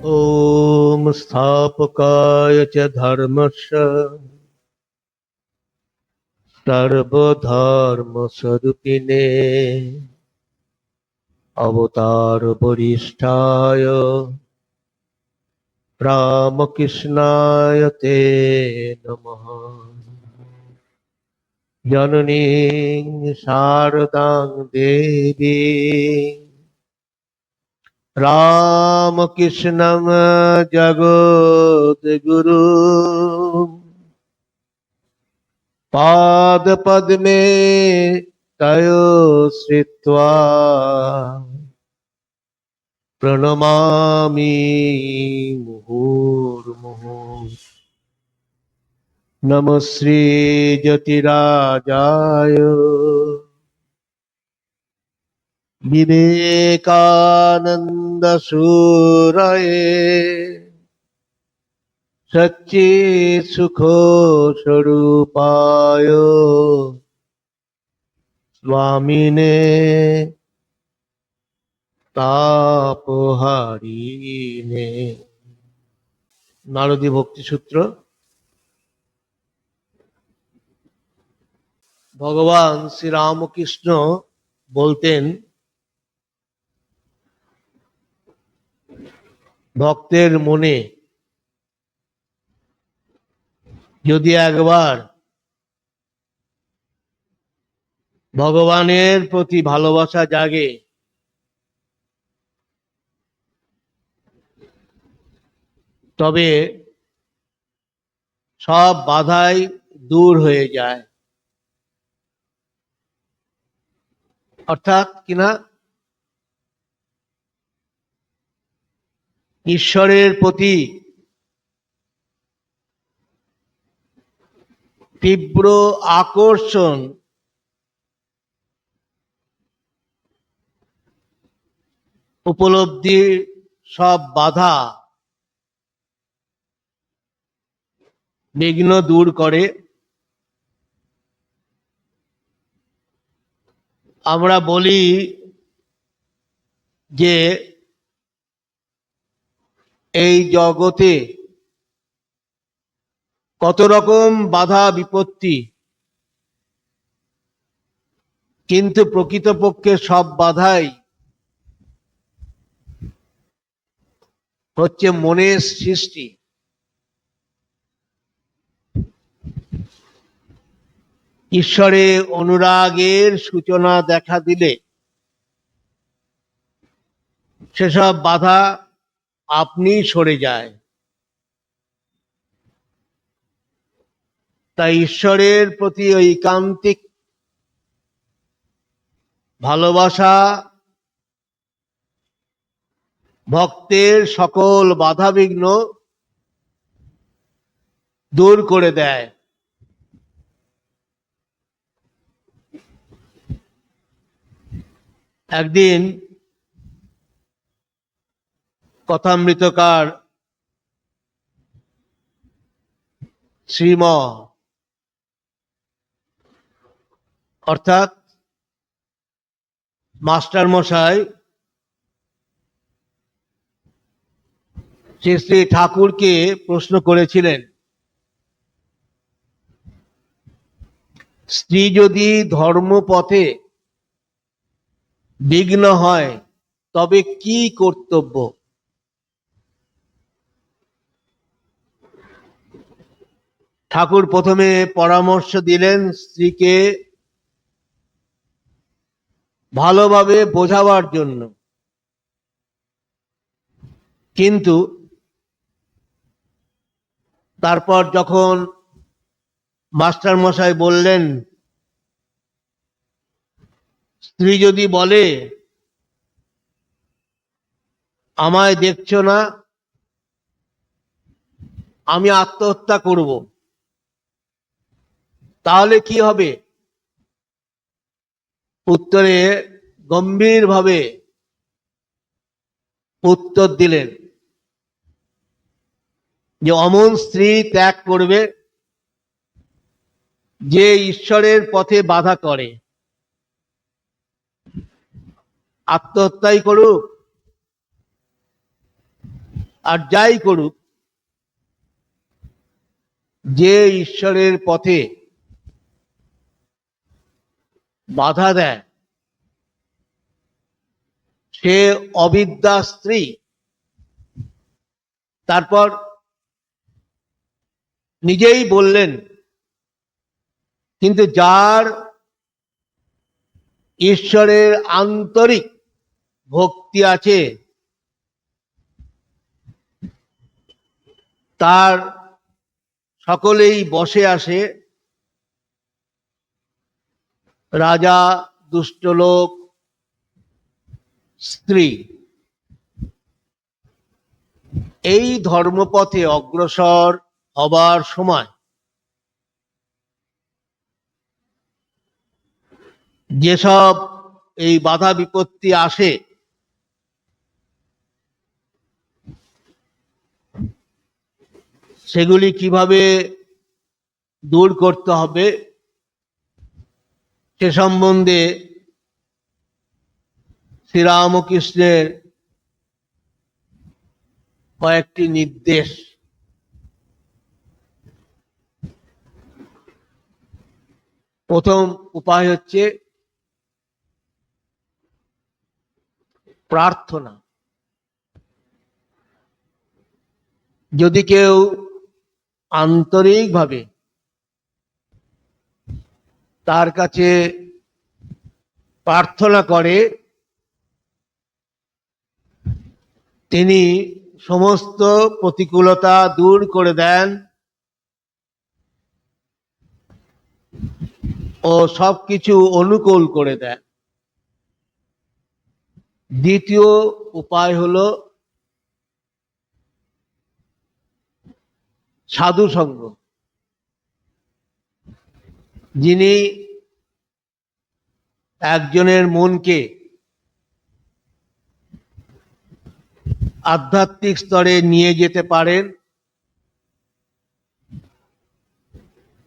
ॐ स्थापकाय च धर्मस्य सर्वधर्मस्वरूपिणे अवतारवरिष्ठाय रामकृष्णाय ते नमः। जननीं शारदां देवीं रामकृष्णं जगद्गुरुं पादपद्मे तयो श्रित्वा प्रणमामि मुहुर्मुहुः। नमः श्रीजतिराजाय विवेकानन्दसूरये सच्चित्सुखस्वरूपाय स्वामिने तापहारिणे। नारदी भक्ति सूत्र। ভগবান শ্রী রামকৃষ্ণ বলতেন, ভক্তের মনে যদি একবার ভগবানের প্রতি ভালোবাসা জাগে, তবে সব বাধাই দূর হয়ে যায়। অর্থাৎ কিনা, ঈশ্বরের প্রতি তীব্র আকর্ষণ উপলব্ধির সব বাধা বিঘ্ন দূর করে। আমরা বলি যে এই জগতে কত রকম বাধা বিপত্তি, কিন্তু প্রকৃতপক্ষে সব বাধাই হচ্ছে মনের সৃষ্টি। ঈশ্বরে অনুরাগের সূচনা দেখা দিলে সেসব বাধা আপনি সরে যায়। তাই ঈশ্বরের প্রতি ঐকান্তিক ভালোবাসা ভক্তের সকল বাধা বিঘ্ন দূর করে দেয়। একদিন কথামৃতকার শ্রীম অর্থাৎ মাস্টার মশাই শ্রী শ্রী ঠাকুরকে প্রশ্ন করেছিলেন, স্ত্রী যদি ধর্মপথে বিঘ্ন হয় তবে কি কর্তব্য? ঠাকুর প্রথমে পরামর্শ দিলেন স্ত্রীকে ভালোভাবে বোঝাবার জন্য, কিন্তু তারপর যখন মাস্টার মশাই বললেন, স্ত্রী যদি বলে আমায় দেখছো না, আমি আত্মহত্যা করব, তাহলে কি হবে? উত্তরে গম্ভীরভাবে উত্তর দিলেন যে অমন স্ত্রী ত্যাগ করবে যে ঈশ্বরের পথে বাধা করে। আত্মহত্যাই করুক, আর যাই করুক, যে ঈশ্বরের পথে বাধা দেয় সে অবিদ্যা স্ত্রী। তারপর নিজেই বললেন, কিন্তু যার ঈশ্বরের আন্তরিক ভক্তি আছে তার সকলেই বসে আসে, রাজা, দুষ্টলোক, স্ত্রী। এই ধর্মপথে অগ্রসর হবার সময় যেসব এই বাধা বিপত্তি আসে সেগুলি কিভাবে দূর করতে হবে সে সম্বন্ধে শ্রীরামকৃষ্ণের কয়েকটি নির্দেশ। প্রথম উপায় হচ্ছে প্রার্থনা। যদি কেউ আন্তরিকভাবে তার কাছে প্রার্থনা করে তিনি সমস্ত প্রতিকূলতা দূর করে দেন ও সবকিছু অনুকূল করে দেন। দ্বিতীয় উপায় হলো সাধু সঙ্গ, যিনি একজনের মনকে আধ্যাত্মিক স্তরে নিয়ে যেতে পারেন,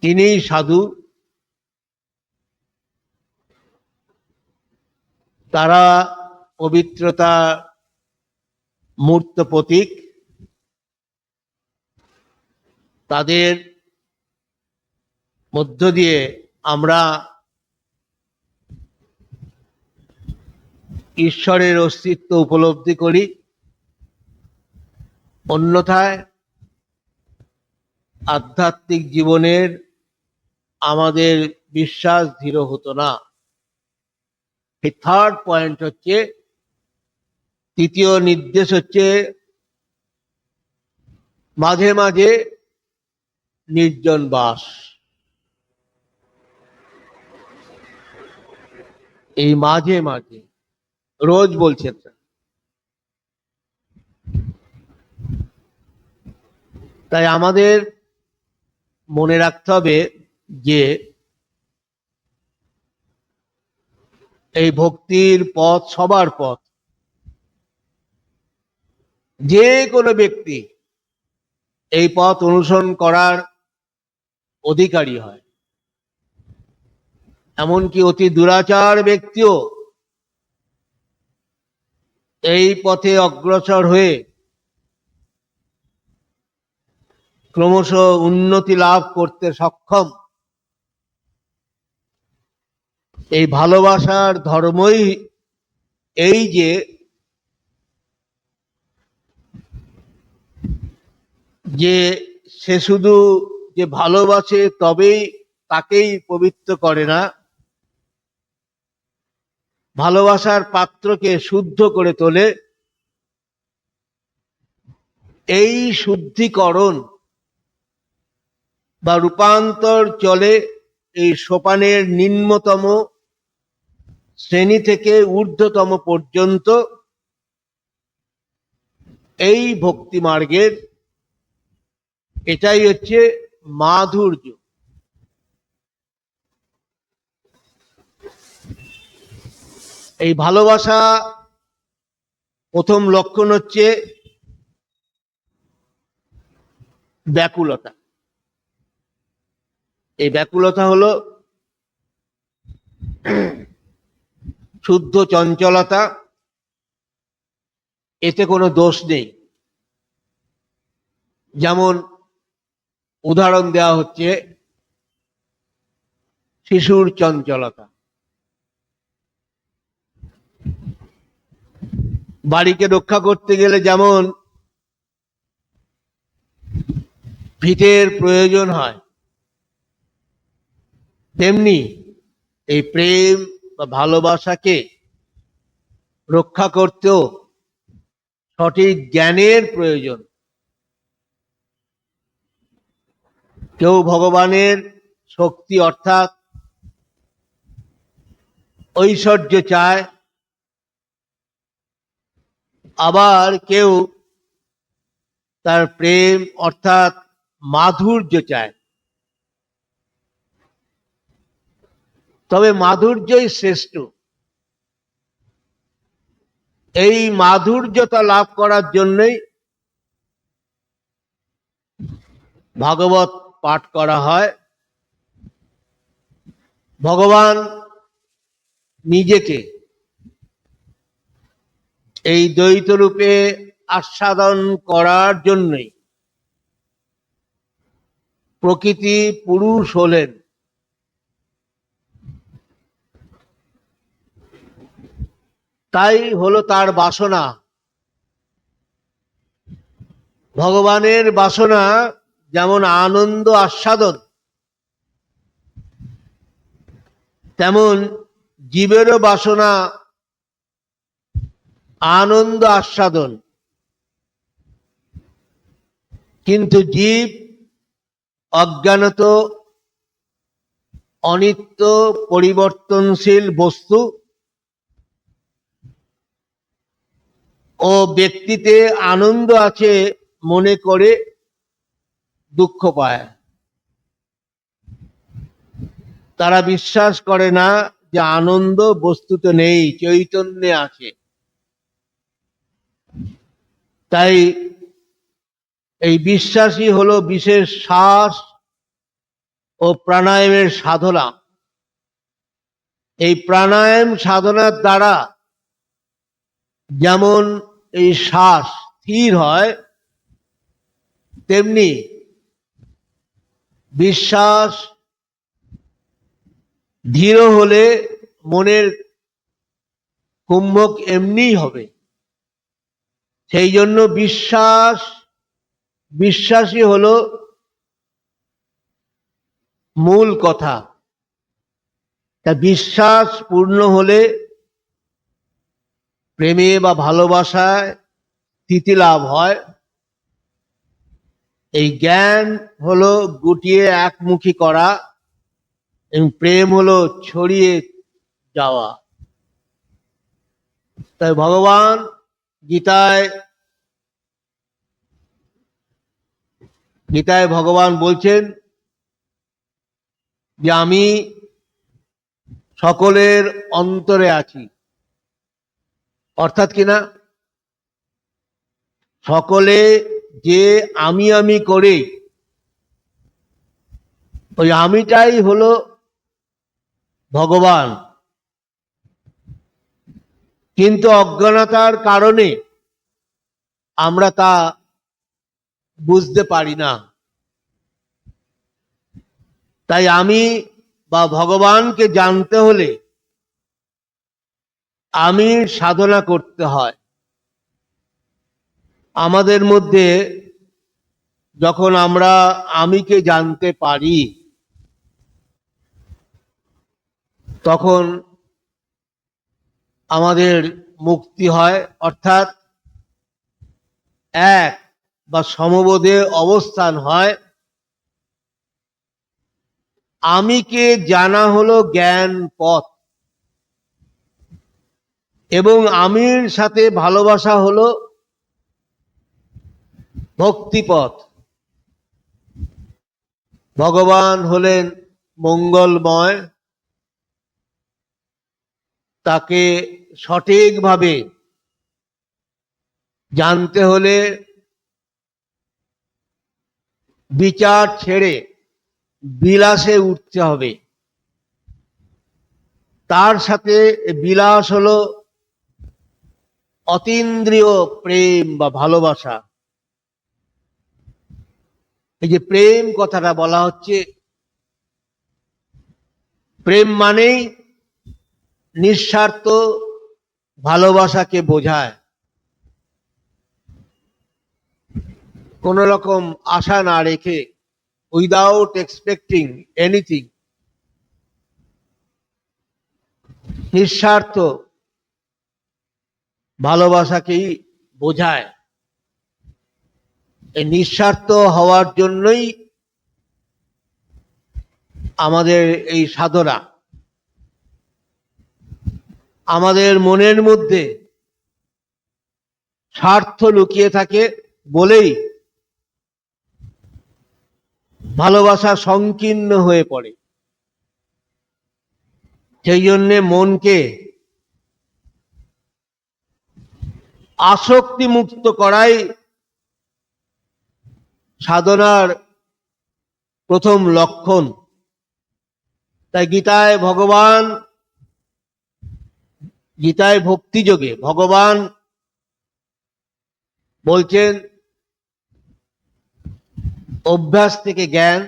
তিনিই সাধু। তারা পবিত্রতা মূর্ত প্রতীক। তাদের মধ্য দিয়ে আমরা ঈশ্বরের অস্তিত্ব উপলব্ধি করি, অন্যথায় আধ্যাত্মিক জীবনের আমাদের বিশ্বাস দৃঢ় হতো না। এই থার্ড পয়েন্ট হচ্ছে, তৃতীয় নির্দেশ হচ্ছে মাঝে মাঝে নির্জন বাস। এই মাঝে মাঝে, রোজ বলছেন না। তাই আমাদের মনে রাখতে হবে যে এই ভক্তির পথ সবার পথ। যে কোনো ব্যক্তি এই পথ অনুসরণ করার অধিকারী হয়, এমনকি অতি দুরাচার ব্যক্তিও এই পথে অগ্রসর হয়ে ক্রমশ উন্নতি লাভ করতে সক্ষম। এই ভালোবাসার ধর্মই এই যে সে শুধু যে ভালোবাসে তবেই তাকেই পবিত্র করে না, ভালোবাসার পাত্রকে শুদ্ধ করে তোলে। এই শুদ্ধিকরণ বা রূপান্তর চলে এই সোপানের নিম্নতম শ্রেণী থেকে ঊর্ধ্বতম পর্যন্ত। এই ভক্তি মার্গের এটাই হচ্ছে মাধুর্য। এই ভালোবাসা প্রথম লক্ষণ হচ্ছে ব্যাকুলতা। এই ব্যাকুলতা হলো শুদ্ধ চঞ্চলতা, এতে কোনো দোষ নেই। যেমন উদাহরণ দেওয়া হচ্ছে শিশুর চঞ্চলতা। বাড়িকে রক্ষা করতে গেলে যেমন ভিতের প্রয়োজন হয়, তেমনি এই প্রেম বা ভালোবাসাকে রক্ষা করতেও সঠিক জ্ঞানের প্রয়োজন। কেউ ভগবানের শক্তি অর্থাৎ ঐশ্বর্য চায়, আবার কেউ তার প্রেম অর্থাৎ মাধুর্য চায়। তবে মাধুর্যই শ্রেষ্ঠ। এই মাধুর্যতা লাভ করার জন্যই ভাগবত পাঠ করা হয়। ভগবান নিজেকে এই দ্বৈত রূপে আস্বাদন করার জন্যই প্রকৃতি পুরুষ হলেন। তাই হলো তার বাসনা। ভগবানের বাসনা যেমন আনন্দ আস্বাদন, তেমন জীবেরও বাসনা আনন্দ আস্বাদন। কিন্তু জীব অজ্ঞানত অনিত্য পরিবর্তনশীল বস্তু ও ব্যক্তিতে আনন্দ আছে মনে করে দুঃখ পায়। তারা বিশ্বাস করে না যে আনন্দ বস্তুতে নেই, চৈতন্যে আছে। তাই এই বিশ্বাসই হলো বিশেষ শ্বাস ও প্রাণায়ামের সাধনা। এই প্রাণায়াম সাধনার দ্বারা যেমন এই শ্বাস স্থির হয়, তেমনি বিশ্বাস ধীর হলে মনের কুম্ভক এমনিই হবে। সেই জন্য বিশ্বাসই হলো মূল কথা। তা বিশ্বাস পূর্ণ হলে প্রেমে বা ভালোবাসায় স্থিতি লাভ হয়। এই জ্ঞান হলো গুটিয়ে একমুখী করা এবং প্রেম হলো ছড়িয়ে যাওয়া। তাই ভগবান গীতায় ভগবান বলছেন যে আমি সকলের অন্তরে আছি। অর্থাৎ কিনা সকলে যে আমি করে, ওই আমিটাই হলো ভগবান। কিন্তু অজ্ঞানতার কারণে আমরা তা বুঝতে পারি না। তাই আমি বা ভগবানকে জানতে হলে আমি সাধনা করতে হয়। আমাদের মধ্যে যখন আমরা আমিকে জানতে পারি, তখন আমাদের মুক্তি হয়, অর্থাৎ এক বা সমবোধে অবস্থান হয়। আমিকে জানা হলো জ্ঞান পথ, এবং আমির সাথে ভালোবাসা হলো ভক্তিপথ। ভগবান হলেন মঙ্গলময়। তাকে সঠিকভাবে জানতে হলে বিচার ছেড়ে বিলাসে উঠতে হবে। তার সাথে বিলাস হলো অতীন্দ্রিয় প্রেম বা ভালোবাসা। এই যে প্রেম কথাটা বলা হচ্ছে, প্রেম মানেই নিঃস্বার্থ ভালোবাসাকে বোঝায়, কোন রকম আশা না রেখে, উইদাউট এক্সপেক্টিং এনিথিং, নিঃস্বার্থ ভালোবাসাকেই বোঝায়। এই নিঃস্বার্থ হওয়ার জন্যই আমাদের এই সাধনা। আমাদের মনের মধ্যে স্বার্থ লুকিয়ে থাকে বলেই ভালোবাসা সংকীর্ণ হয়ে পড়ে। সেই জন্যে মনকে আসক্তি মুক্ত করাই সাধনার প্রথম লক্ষণ। তাই গীতায় ভক্তিযোগে ভগবান বলছেন, অভ্যাস থেকে জ্ঞান,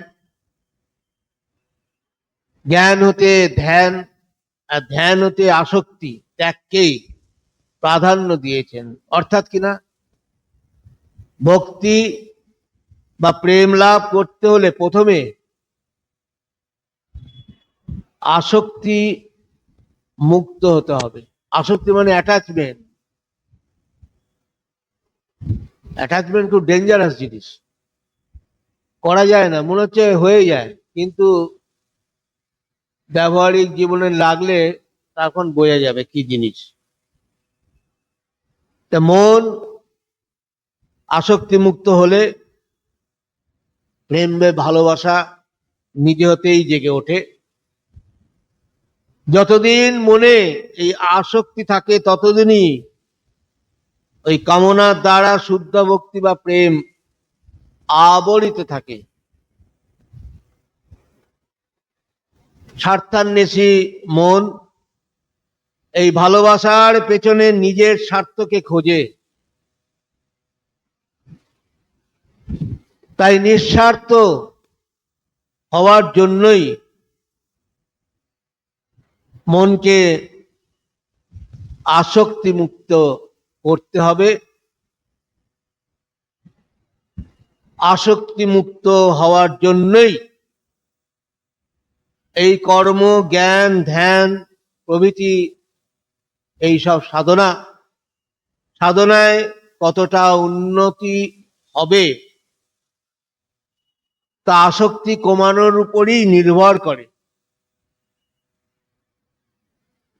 জ্ঞান হতে ধ্যান, আর ধ্যান হতে আসক্তি ত্যাগকেই প্রাধান্য দিয়েছেন। অর্থাৎ কিনা, ভক্তি বা প্রেম লাভ করতে হলে প্রথমে আসক্তি মুক্ত হতে হবে। আসক্তি মানে অ্যাটাচমেন্ট। অ্যাটাচমেন্ট খুব ডেঞ্জারাস জিনিস, করা যায় না, মনে হচ্ছে হয়ে যায়, কিন্তু ব্যবহারিক জীবনে লাগলে তখন বোঝা যাবে কি জিনিস। তা মন আসক্তি মুক্ত হলে প্রেম ভালোবাসা নিজে হতেই জেগে ওঠে। যতদিন মনে এই আসক্তি থাকে ততদিনই ওই কামনার দ্বারা শুদ্ধ ভক্তি বা প্রেম আবরিত থাকে। স্বার্থান্বেষী মন এই ভালোবাসার পেছনে নিজের স্বার্থকে খোঁজে। তাই নিঃস্বার্থ হওয়ার জন্যই মনকে আসক্তি মুক্ত করতে হবে। আসক্তি মুক্ত হওয়ার জন্যই এই কর্ম, জ্ঞান, ধ্যান প্রভৃতি এইসব সাধনায় কতটা উন্নতি হবে তা আসক্তি কমানোর উপরই নির্ভর করে।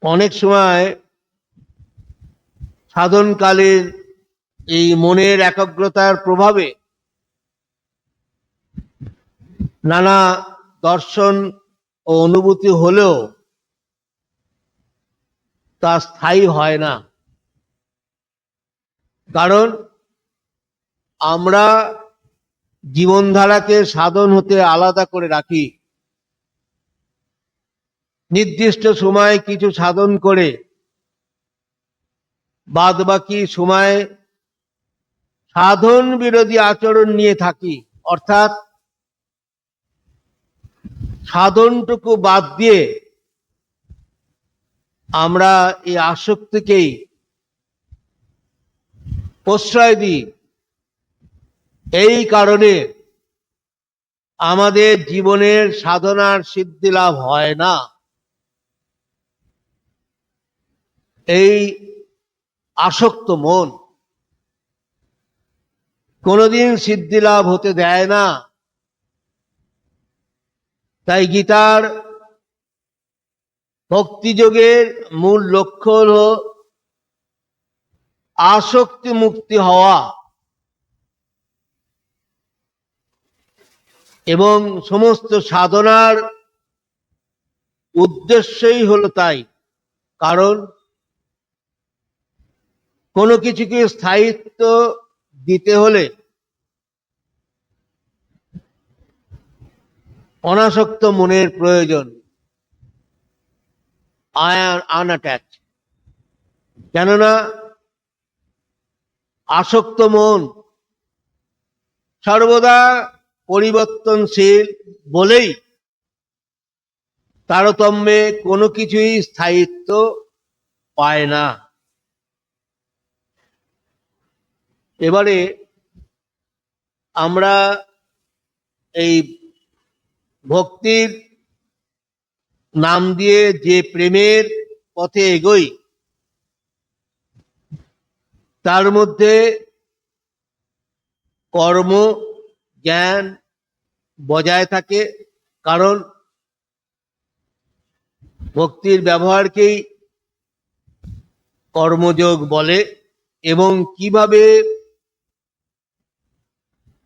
অনেক সময় সাধনকালীন এই মনের একাগ্রতার প্রভাবে নানা দর্শন ও অনুভূতি হলেও তা স্থায়ী হয় না। কারণ আমরা জীবনধারাকে সাধন হতে আলাদা করে রাখি। নির্দিষ্ট সময় কিছু সাধন করে বাদ বাকি সময় সাধন বিরোধী আচরণ নিয়ে থাকি। অর্থাৎ সাধনটুকু বাদ দিয়ে আমরা এই আসক্তিকেই প্রশ্রয় দিই। এই কারণে আমাদের জীবনের সাধনার সিদ্ধি লাভ হয় না। এই আসক্ত মন কোনোদিন সিদ্ধি লাভ হতে দেয় না। তাই গীতার ভক্তিযোগের মূল লক্ষ্য হল আসক্তি মুক্তি হওয়া, এবং সমস্ত সাধনার উদ্দেশ্যই হলো তাই। কারণ কোনো কিছুকে স্থায়িত্ব দিতে হলে অনাসক্ত মনের প্রয়োজন, আনঅ্যাটাচ। কেননা আসক্ত মন সর্বদা পরিবর্তনশীল বলেই তারতম্যে কোনো কিছুই স্থায়িত্ব পায় না। এবারে আমরা এই ভক্তির নাম দিয়ে যে প্রেমের পথে এগোই, তার মধ্যে কর্ম জ্ঞান বজায় থাকে, কারণ ভক্তির ব্যবহারকেই কর্মযোগ বলে। এবং কিভাবে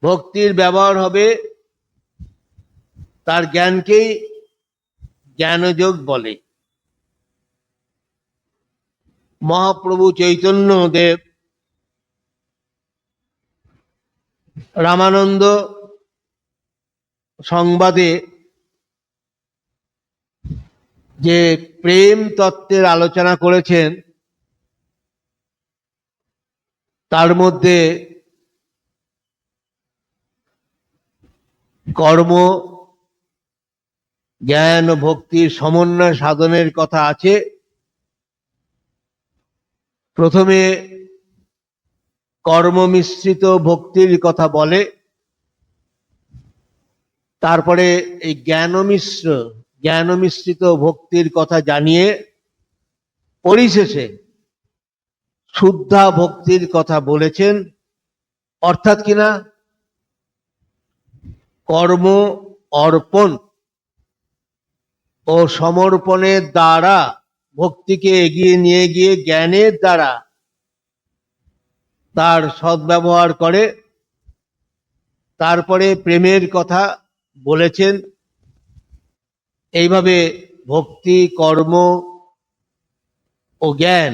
ভক্তির ব্যবহার হবে তার জ্ঞানকেই জ্ঞানযোগ বলে। মহাপ্রভু চৈতন্য দেব রামানন্দ সংবাদে যে প্রেম তত্ত্বের আলোচনা করেছেন, তার মধ্যে কর্ম জ্ঞান ও ভক্তির সমন্বয় সাধনের কথা আছে। প্রথমে কর্ম মিশ্রিত ভক্তির কথা বলে, তারপরে এই জ্ঞান মিশ্রিত ভক্তির কথা জানিয়ে পরিশেষে শুদ্ধা ভক্তির কথা বলেছেন। অর্থাৎ কিনা কর্ম অর্পণ ও সমর্পণের দ্বারা ভক্তিকে এগিয়ে নিয়ে গিয়ে জ্ঞানের দ্বারা তার সদ্ব্যবহার করে। তারপরে প্রেমের কথা বলেছেন। এইভাবে ভক্তি কর্ম ও জ্ঞান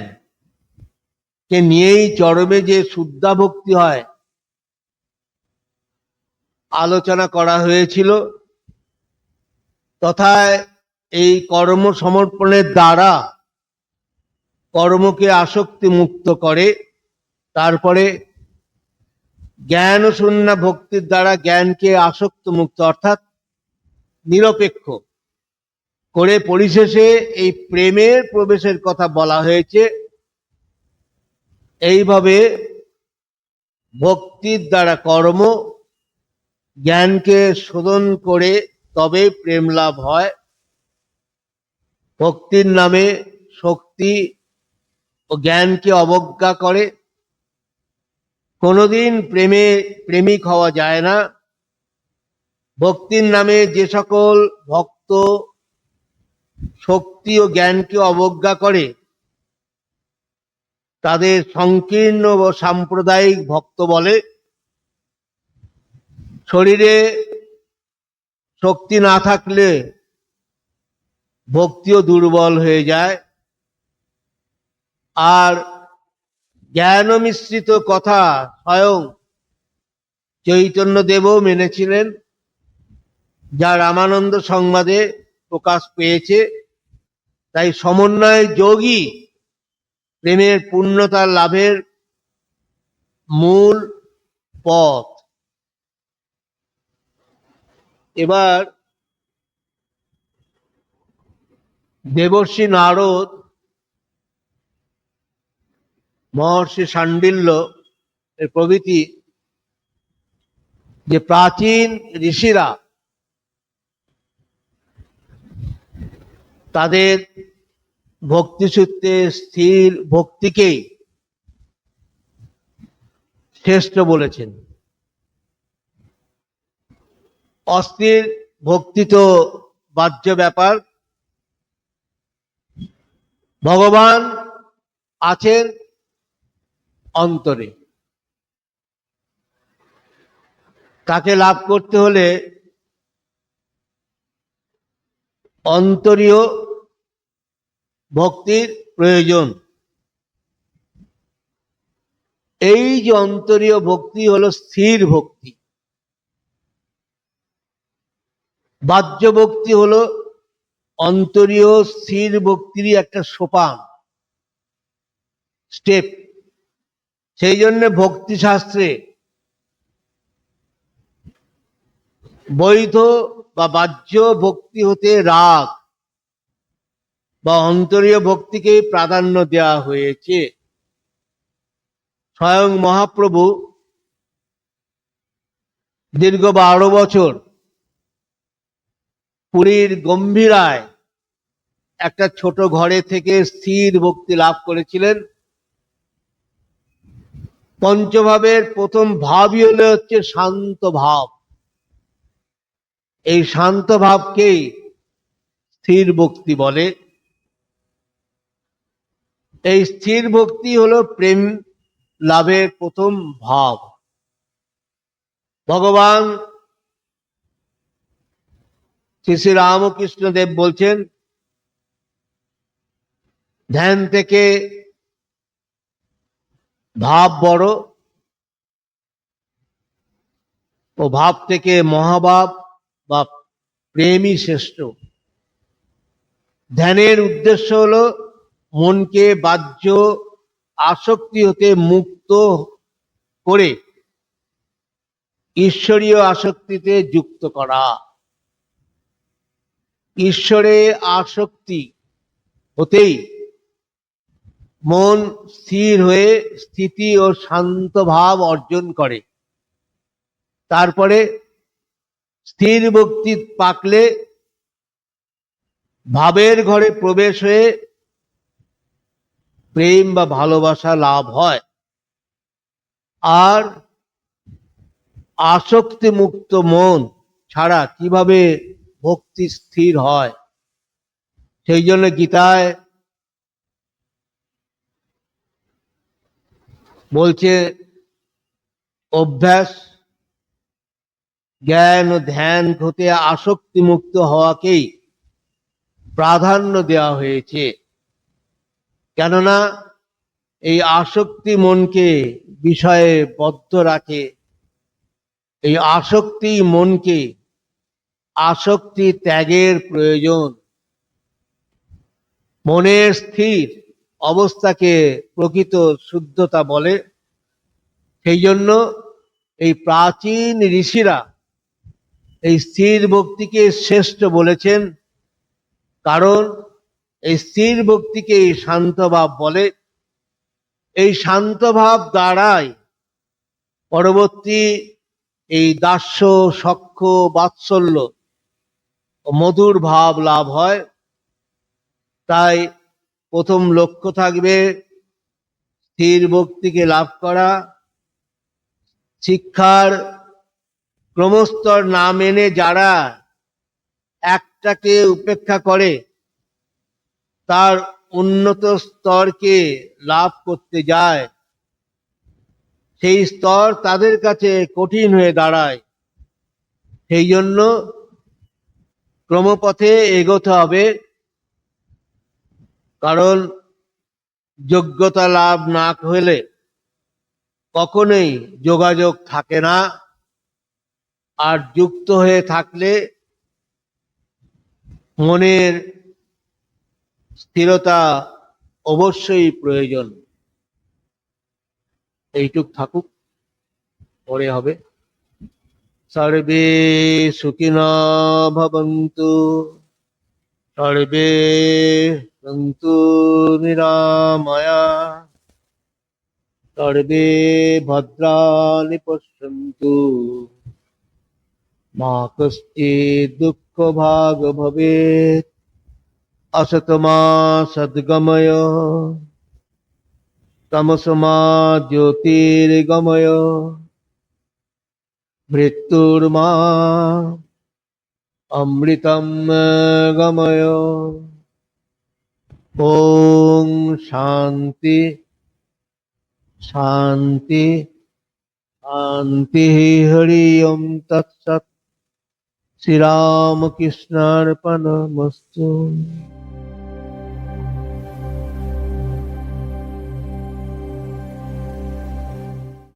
কে নিয়েই চরমে যে শুদ্ধা ভক্তি হয় আলোচনা করা হয়েছিল। তথা এই কর্ম সমর্পণের দ্বারা কর্মকে আসক্তি মুক্ত করে, তারপরে জ্ঞান শূন্য ভক্তির দ্বারা জ্ঞানকে আসক্ত মুক্ত অর্থাৎ নিরপেক্ষ করে পরিশেষে এই প্রেমের প্রবেশের কথা বলা হয়েছে। এইভাবে ভক্তির দ্বারা কর্ম জ্ঞানকে শোধন করে তবে প্রেম লাভ হয়। ভক্তির নামে শক্তি ও জ্ঞানকে অবজ্ঞা করে কোনোদিন প্রেমিক হওয়া যায় না। ভক্তির নামে যে সকল ভক্ত শক্তি ও জ্ঞানকে অবজ্ঞা করে তাদের সংকীর্ণ ও সাম্প্রদায়িক ভক্ত বলে। শরীরে শক্তি না থাকলে ভক্তিও দুর্বল হয়ে যায়। আর জ্ঞান মিশ্রিত কথা স্বয়ং চৈতন্য দেবও মেনেছিলেন, যা রামানন্দ সংবাদে প্রকাশ পেয়েছে। তাই সমন্বয় যোগই প্রেমের পূর্ণতা লাভের মূল পথ। এবার দেবর্ষি নারদ, মহর্ষি শাণ্ডিল্য এর প্রভৃতি যে প্রাচীন ঋষিরা তাদের ভক্তিসূত্রে স্থির ভক্তিকেই শ্রেষ্ঠ বলেছেন। অস্থির ভক্তি তো বাহ্য ব্যাপার। ভগবান আছেন অন্তরে, তাকে লাভ করতে হলে অন্তরীয় ভক্তির প্রয়োজন। এই যে অন্তরীয় ভক্তি হলো স্থির ভক্তি। বাহ্য ভক্তি হলো অন্তরীয় স্থির ভক্তিরই একটা সোপান, স্টেপ। সেই জন্য ভক্তি শাস্ত্রে বৈধ বা বাহ্য ভক্তি হতে রাগ বা অন্তরীয় ভক্তিকে প্রাধান্য দেওয়া হয়েছে। স্বয়ং মহাপ্রভু দীর্ঘ 12 বছর পুরীর গম্ভীরায় একটা ছোট ঘরে থেকে স্থির ভক্তি লাভ করেছিলেন। পঞ্চভাবের প্রথম ভাবই হচ্ছে শান্ত ভাব। এই শান্ত ভাবকেই স্থির ভক্তি বলে। এই স্থির ভক্তি হলো প্রেম লাভের প্রথম ভাব। ভগবান শ্রী শ্রী রামকৃষ্ণ দেব বলছেন, ধ্যান থেকে ভাব বড়, ও ভাব থেকে মহাভাব বা প্রেমই শ্রেষ্ঠ। ধ্যানের উদ্দেশ্য হলো মনকে বাহ্য আসক্তি হতে মুক্ত করে ঈশ্বরীয় আসক্তিতে যুক্ত করা। ঈশ্বরে আসক্তি হতেই মন স্থির হয়ে স্থিতি ও শান্ত ভাব অর্জন করে। তারপরে স্থির ভক্তি পাকলে ভাবের ঘরে প্রবেশ হয়ে প্রেম বা ভালোবাসা লাভ হয়। আর আসক্তি মুক্ত মন ছাড়া কিভাবে ভক্তি স্থির হয়? সেই জন্য গীতায় বলছে, অভ্যাস জ্ঞান ও ধ্যান হতে আসক্তি মুক্ত হওয়াকেই প্রাধান্য দেওয়া হয়েছে। কেননা এই আসক্তি মনকে বিষয়ে বদ্ধ রাখে। এই আসক্তি মনকে আসক্তি ত্যাগের প্রয়োজন। মনের স্থির অবস্থাকে প্রকৃত শুদ্ধতা বলে। সেই জন্য এই প্রাচীন ঋষিরা এই স্থির ভক্তিকে শ্রেষ্ঠ বলেছেন, কারণ এই স্থির ভক্তিকে শান্ত ভাব বলে। এই শান্ত ভাব দ্বারাই পরবর্তী এই দাস্য সখ্য বাৎসল্য ও মধুর ভাব লাভ হয়। তাই প্রথম লক্ষ্য থাকবে স্থির ভক্তিকে লাভ করা। শিক্ষার ক্রমস্তর না মেনে যারা একটাকে উপেক্ষা করে তার উন্নত স্তরকে লাভ করতে যায়, সেই স্তর তাদের কাছে কঠিন হয়ে দাঁড়ায়। সেই জন্য ক্রমপথে এগোতে হবে, কারণ যোগ্যতা লাভ না হলে কখনোই যোগাযোগ থাকে না। আর যুক্ত হয়ে থাকলে মনের স্থিরতা অবশ্যই প্রয়োজন। এইটুক থাকুক, পরে হবে। সর্বে সুখিনো ভবন্তু, সর্বে সন্তু নিরাময়া, সর্বে ভদ্রাণি পশ্যন্তু, মা কশ্চিৎ দুঃখ ভাগ ভবেৎ। असतमा सद्गमय, तमसमा ज्योतिर्गमय, मृत्युर्मा अमृतं गमय। ओम शांति शांति शांति। हरि ओम तत्सत्। श्री रामकृष्णार्पणमस्तु।